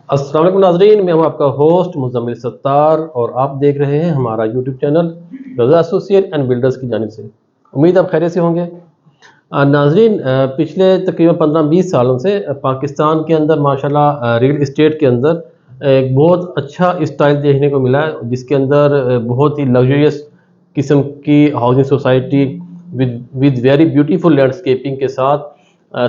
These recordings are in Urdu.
السلام علیکم ناظرین، میں ہوں آپ کا ہوسٹ مزمل ستار اور آپ دیکھ رہے ہیں ہمارا YouTube channel Raza associate and builders کی جانب سے۔ امید آپ خیریت سے ہوں گے۔ ناظرین، پچھلے تقریباً 15-20 سالوں سے پاکستان کے اندر ماشاءاللہ ریل اسٹیٹ کے اندر ایک بہت اچھا اسٹائل دیکھنے کو ملا ہے، جس کے اندر بہت ہی لگژریس قسم کی housing society with very beautiful landscaping کے ساتھ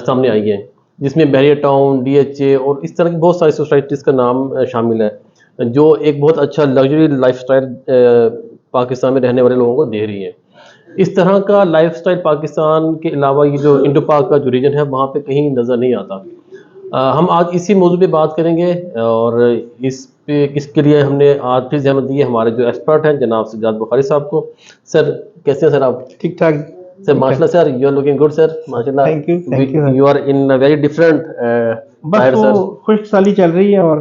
سامنے آئی ہے، جس میں Bahria town, D H A اور اس طرح کی بہت ساری سوسائٹیز کا نام شامل ہے، جو ایک بہت اچھا لگژری لائف سٹائل پاکستان میں رہنے والے لوگوں کو دے رہی ہے۔ اس طرح کا لائف سٹائل پاکستان کے علاوہ یہ جو انڈو پاک کا جو ریجن ہے وہاں پہ کہیں نظر نہیں آتا۔ ہم آج اسی موضوع پہ بات کریں گے، اور اس کے لیے ہم نے آج پھر زحمت دی ہے ہمارے جو ایکسپرٹ ہیں جناب سجاد بخاری صاحب کو۔ سر کیسے ہیں سر آپ؟ ٹھیک ٹھاک سر ماشاء اللہ، sir you are looking good sir, ماشاء اللہ thank you you are in very different. بس وہ خشک سالی چل رہی ہے اور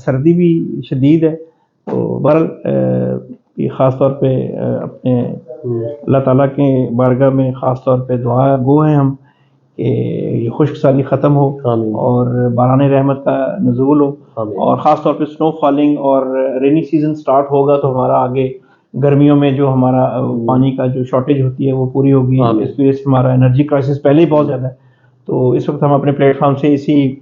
سردی بھی شدید ہے، تو بہرحال یہ خاص طور پہ اپنے اللہ تعالیٰ کے بارگاہ میں خاص طور پہ دعا گو ہیں ہم کہ یہ خشک سالی ختم ہو اور باران رحمت کا نزول ہو، اور خاص طور پہ سنو فالنگ اور رینی سیزن سٹارٹ ہوگا تو ہمارا آگے گرمیوں میں جو ہمارا پانی کا جو شارٹیج ہوتی ہے وہ پوری ہوگی۔ اس وجہ سے ہمارا انرجی کرائسس پہلے ہی بہت زیادہ ہے، تو اس وقت ہم اپنے پلیٹ فارم سے اسی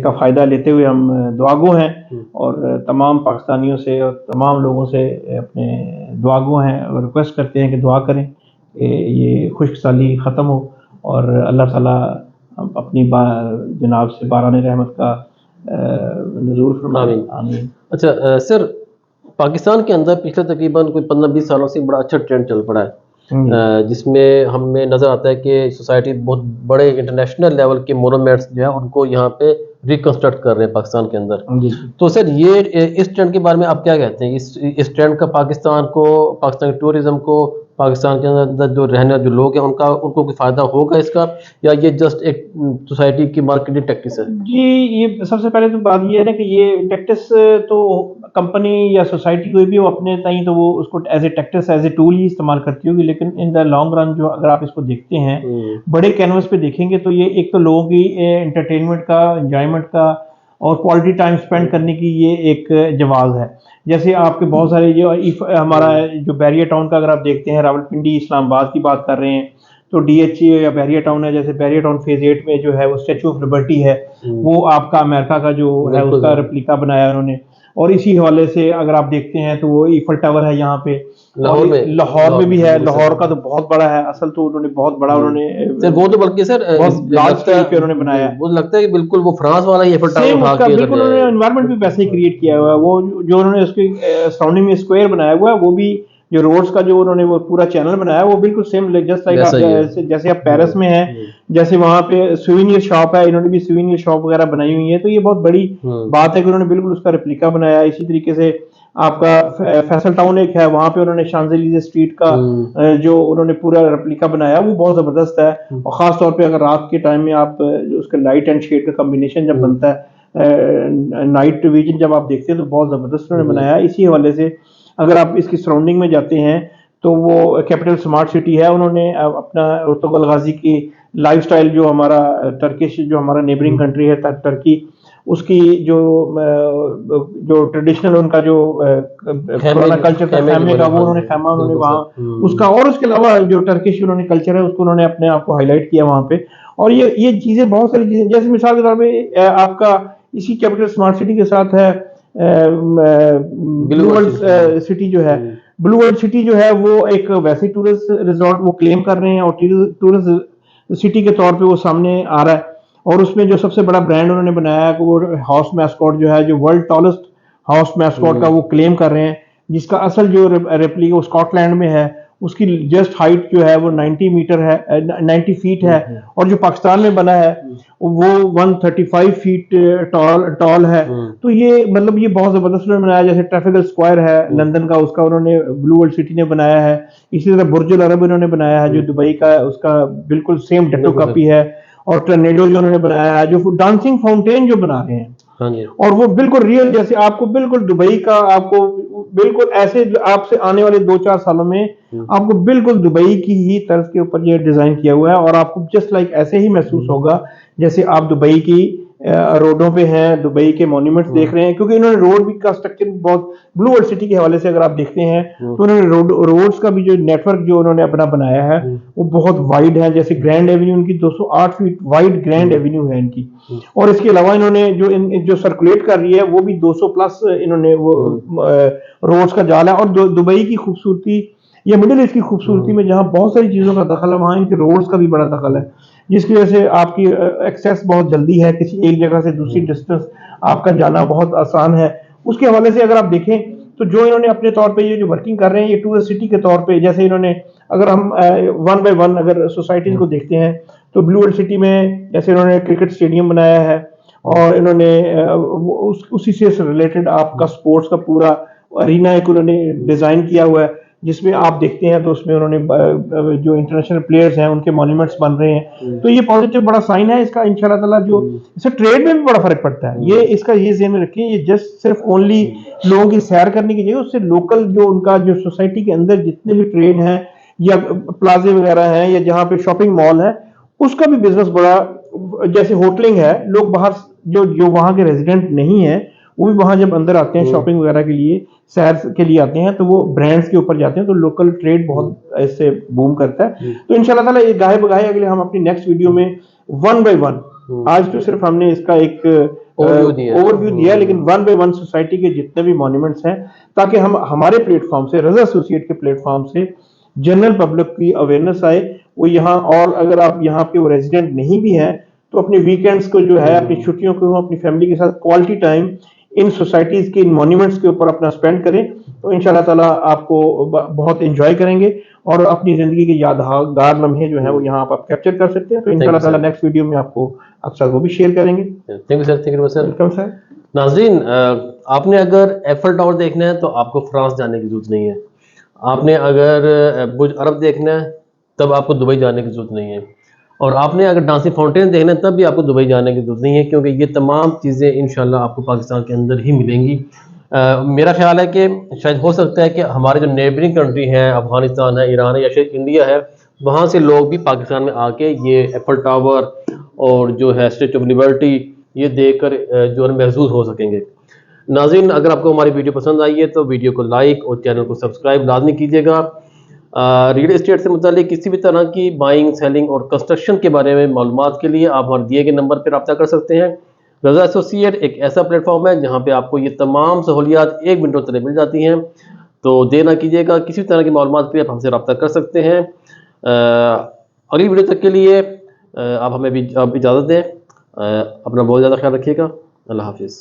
کا فائدہ لیتے ہوئے ہم دعا گو ہیں، اور تمام پاکستانیوں سے اور تمام لوگوں سے اپنے دعا گو ہیں اور ریکویسٹ کرتے ہیں کہ دعا کریں کہ یہ خشک سالی ختم ہو اور اللہ تعالیٰ اپنی جناب سے باران رحمت کا نزول فرمائے۔ آمین۔ اچھا سر، پاکستان کے اندر پچھلے تقریباً کوئی 15-20 سالوں سے بڑا اچھا ٹرینڈ چل پڑا ہے، جس میں ہمیں نظر آتا ہے کہ سوسائٹی بہت بڑے انٹرنیشنل لیول کے مونومنٹس جو ہیں ان کو یہاں پہ ریکنسٹرکٹ کر رہے ہیں پاکستان کے اندر۔ تو سر یہ اس ٹرینڈ کے بارے میں آپ کیا کہتے ہیں؟ اس ٹرینڈ کا پاکستان کو، پاکستان کے ٹورزم کو، پاکستان کے اندر جو رہنے جو لوگ ہیں ان کو کوئی فائدہ ہوگا اس کا، یا یہ جسٹ ایک سوسائٹی کی مارکیٹنگ ٹیکٹس ہے؟ جی، یہ سب سے پہلے تو بات یہ ہے نا کہ یہ ٹیکٹس تو کمپنی یا سوسائٹی کوئی بھی ہو اپنے تئیں تو وہ اس کو as a tactics as a tool ہی استعمال کرتی ہوگی، لیکن ان دا لانگ رن جو اگر آپ اس کو دیکھتے ہیں بڑے کینوس پہ دیکھیں گے تو یہ ایک تو لوگوں کی انٹرٹینمنٹ کا، انجوائمنٹ کا اور کوالٹی ٹائم اسپینڈ کرنے کی یہ ایک جواز ہے۔ جیسے آپ کے بہت سارے جو ہمارا جو بیریئر ٹاؤن کا اگر آپ دیکھتے ہیں، راولپنڈی اسلام آباد کی بات کر رہے ہیں تو ڈی ایچ اے یا بیریئر ٹاؤن ہے، جیسے بیریئر ٹاؤن فیز 8 میں جو ہے وہ اسٹیچو آف لبرٹی ہے، وہ آپ کا امریکہ کا جو ہے اس کا ریپلیکا بنایا انہوں نے، اور اسی حوالے سے اگر آپ دیکھتے ہیں تو وہ ایفل ٹاور ہے یہاں پہ لاہور میں بھی ہے، لاہور کا تو بہت بڑا ہے، اصل تو انہوں نے بہت بڑا انہوں نے وہ تو بلکہ سر لارج اسکیل پہ انہوں نے بنایا ہے، وہ لگتا ہے کہ بالکل وہ فرانس والا ہی ایفل ٹاور اٹھا کے بالکل انہوں نے انوائرمنٹ بھی ویسے ہی کریٹ کیا ہوا ہے۔ وہ جو انہوں نے اس کے سراؤنڈنگ میں اسکوائر بنایا ہوا ہے، وہ بھی جو روڈز کا جو انہوں نے وہ پورا چینل بنایا ہے وہ بالکل سیم جسٹ لائک جیسے آپ پیرس میں ہیں، جیسے وہاں پہ سوینئر شاپ ہے، انہوں نے بھی سوینئر شاپ وغیرہ بنائی ہوئی ہے، تو یہ بہت بڑی بات ہے کہ انہوں نے بالکل اس کا ریپلیکا بنایا ہے۔ اسی طریقے سے آپ کا فیصل ٹاؤن ایک ہے، وہاں پہ انہوں نے شانزلیزے اسٹریٹ کا جو انہوں نے پورا ریپلیکا بنایا وہ بہت زبردست ہے، اور خاص طور پہ اگر رات کے ٹائم میں آپ اس کا لائٹ اینڈ شیڈ کا کمبینیشن جب بنتا ہے، نائٹ ویژن جب آپ دیکھتے ہیں تو بہت زبردست انہوں نے بنایا ہے۔ اسی حوالے سے اگر آپ اس کی سراؤنڈنگ میں جاتے ہیں تو وہ کیپٹل سمارٹ سٹی ہے، انہوں نے اپنا ارطغرل غازی کی لائف سٹائل جو ہمارا ٹرکش جو ہمارا نیبرنگ کنٹری ہے ترکی، اس کی جو ٹریڈیشنل ان کا جو پرانا کلچر تھا خیمے کا، وہ انہوں نے خیمہ انہوں نے وہاں اس کا، اور اس کے علاوہ جو ٹرکش انہوں نے کلچر ہے اس کو انہوں نے اپنے آپ کو ہائی لائٹ کیا وہاں پہ۔ اور یہ چیزیں بہت ساری چیزیں، جیسے مثال کے طور پہ آپ کا اسی کیپٹل سمارٹ سٹی کے ساتھ ہے بلو ورلڈ سٹی جو ہے، بلو ورلڈ سٹی جو ہے وہ ایک ویسے ٹورسٹ ریزورٹ وہ کلیم کر رہے ہیں اور ٹورسٹ سٹی کے طور پہ وہ سامنے آ رہا ہے، اور اس میں جو سب سے بڑا برانڈ انہوں نے بنایا ہے وہ ہاؤس میسکوٹ جو ہے، جو ورلڈ ٹالسٹ ہاؤس میسکوٹ کا وہ کلیم کر رہے ہیں، جس کا اصل جو ریپلیکا اسکاٹ لینڈ میں ہے اس کی جسٹ ہائٹ جو ہے وہ 90 میٹر ہے، 90 فیٹ ہے، اور جو پاکستان میں بنا ہے وہ 135 فیٹ ٹال ہے۔ تو یہ مطلب یہ بہت زبردست انہوں نے بنایا، جیسے ٹریفیکل اسکوائر ہے لندن کا، اس کا انہوں نے بلو ورلڈ سٹی نے بنایا ہے۔ اسی طرح برج العرب انہوں نے بنایا ہے جو دبئی کا ہے، اس کا بالکل سیم ڈٹو کاپی ہے، اور ٹرنیڈو جو انہوں نے بنایا ہے، جو ڈانسنگ فاؤنٹین جو بنا رہے ہیں، اور وہ بالکل ریئل جیسے آپ کو بالکل دبئی کا، آپ کو بالکل ایسے آپ سے آنے والے 2-4 سالوں میں آپ کو بالکل دبئی کی ہی طرز کے اوپر یہ ڈیزائن کیا ہوا ہے، اور آپ کو جسٹ لائک ایسے ہی محسوس ہوگا جیسے آپ دبئی کی روڈوں پہ ہیں, دبئی کے مونیومنٹس دیکھ رہے ہیں, کیونکہ انہوں نے روڈ بھی کا اسٹرکچر بہت, بلو ورلڈ سٹی کے حوالے سے اگر آپ دیکھتے ہیں تو انہوں نے روڈز کا بھی جو نیٹ ورک جو انہوں نے اپنا بنایا ہے وہ بہت وائڈ ہے. جیسے گرینڈ ایونیو ان کی 208 فیٹ وائڈ گرینڈ ایونیو ہے ان کی, اور اس کے علاوہ انہوں نے جو سرکولیٹ کر رہی ہے وہ بھی 200 پلس انہوں نے وہ روڈز کا جال ہے. اور دبئی کی خوبصورتی یا مڈل ایسٹ کی خوبصورتی میں جہاں بہت ساری چیزوں کا دخل ہے, وہاں ان کے روڈز کا بھی بڑا دخل ہے, جس کی وجہ سے آپ کی ایکسیس بہت جلدی ہے, کسی ایک جگہ سے دوسری ڈسٹینس آپ کا جانا بہت آسان ہے. اس کے حوالے سے اگر آپ دیکھیں تو جو انہوں نے اپنے طور پہ یہ جو ورکنگ کر رہے ہیں یہ ٹورسٹ سٹی کے طور پہ, جیسے انہوں نے اگر ہم ون بائی ون اگر سوسائٹیز کو دیکھتے ہیں تو بلو ورلڈ سٹی میں جیسے انہوں نے کرکٹ اسٹیڈیم بنایا ہے, اور انہوں نے اسی سے ریلیٹڈ آپ کا سپورٹس کا پورا ارینا ایک انہوں نے ڈیزائن کیا ہوا ہے, جس میں آپ دیکھتے ہیں تو اس میں انہوں نے جو انٹرنیشنل پلیئرز ہیں ان کے مانیومنٹس بن رہے ہیں. تو یہ پازیٹیو بڑا سائن ہے اس کا انشاءاللہ تعالیٰ. جو اس سے ٹریڈ میں بھی بڑا فرق پڑتا ہے, یہ اس کا یہ ذہن میں رکھیں, یہ جسٹ صرف اونلی لوگوں کی سیر کرنے کی جگہ, اس سے لوکل جو ان کا جو سوسائٹی کے اندر جتنے بھی ٹریڈ ہیں یا پلازے وغیرہ ہیں یا جہاں پہ شاپنگ مال ہے اس کا بھی بزنس بڑا, جیسے ہوٹلنگ ہے, لوگ باہر جو وہاں کے ریزیڈنٹ نہیں ہیں وہ بھی وہاں جب اندر آتے ہیں شاپنگ وغیرہ کے لیے, سیر کے لیے آتے ہیں, تو وہ برانڈز کے اوپر جاتے ہیں, تو لوکل ٹریڈ بہت اس سے بوم کرتا ہے. تو انشاءاللہ تعالیٰ یہ گاہے بگاہے اگلے ہم اپنی نیکسٹ ویڈیو میں ون بائی ون, آج تو صرف ہم نے اس کا ایک اوور ویو دیا, لیکن ون بائی ون سوسائٹی کے جتنے بھی مانیومنٹس ہیں, تاکہ ہم ہمارے پلیٹ فارم سے, رضا ایسوسی ایٹ کے پلیٹ فارم سے جنرل پبلک کی اویئرنیس آئے وہ یہاں. اور اگر آپ یہاں کے وہ ریزیڈنٹ نہیں بھی ہیں تو اپنے ویکینڈز کو جو ہے, اپنی چھٹیوں کو اپنی فیملی کے ساتھ کوالٹی ٹائم ان سوسائٹیز کے ان مانیومنٹس کے اوپر اپنا اسپینڈ کریں, تو انشاءاللہ تعالیٰ آپ کو بہت انجوائے کریں گے, اور اپنی زندگی کے یادگار لمحے جو ہیں وہ یہاں آپ کیپچر کر سکتے ہیں. تو انشاءاللہ تعالیٰ نیکسٹ ویڈیو میں آپ کو اکثر وہ بھی شیئر کریں گے. Thank you sir, thank you sir. Welcome sir. ناظرین, آپ نے اگر ایفل ٹاور دیکھنا ہے تو آپ کو فرانس جانے کی ضرورت نہیں ہے. آپ نے اگر برج عرب دیکھنا ہے تب آپ کو دبئی جانے کی ضرورت نہیں ہے. اور آپ نے اگر ڈانسی فاؤنٹین دیکھنا ہے تب بھی آپ کو دبئی جانے کی ضرورت نہیں ہے, کیونکہ یہ تمام چیزیں انشاءاللہ آپ کو پاکستان کے اندر ہی ملیں گی. میرا خیال ہے کہ شاید ہو سکتا ہے کہ ہمارے جو نیبرنگ کنٹری ہیں, افغانستان ہے, ایران ہے یا شاید انڈیا ہے, وہاں سے لوگ بھی پاکستان میں آ کے یہ ایفل ٹاور اور جو ہے اسٹیچو آف لبرٹی یہ دیکھ کر جو ہے محظوظ ہو سکیں گے. ناظرین, اگر آپ کو ہماری ویڈیو پسند آئی ہے تو ویڈیو کو لائک اور چینل کو سبسکرائب لازمی کیجیے گا. ریئل اسٹیٹ سے متعلق کسی بھی طرح کی بائنگ, سیلنگ اور کنسٹرکشن کے بارے میں معلومات کے لیے آپ ہمارے دیے گئے نمبر پر رابطہ کر سکتے ہیں. رضا ایسوسی ایٹ ایک ایسا پلیٹ فارم ہے جہاں پہ آپ کو یہ تمام سہولیات ایک ونڈو تلے مل جاتی ہیں. تو دیر نہ کیجیے گا, کسی طرح کی معلومات کے لیے آپ ہم سے رابطہ کر سکتے ہیں. اگلی ویڈیو تک کے لیے آپ ہمیں بھی اجازت دیں. اپنا بہت زیادہ خیال رکھیے گا. اللہ حافظ.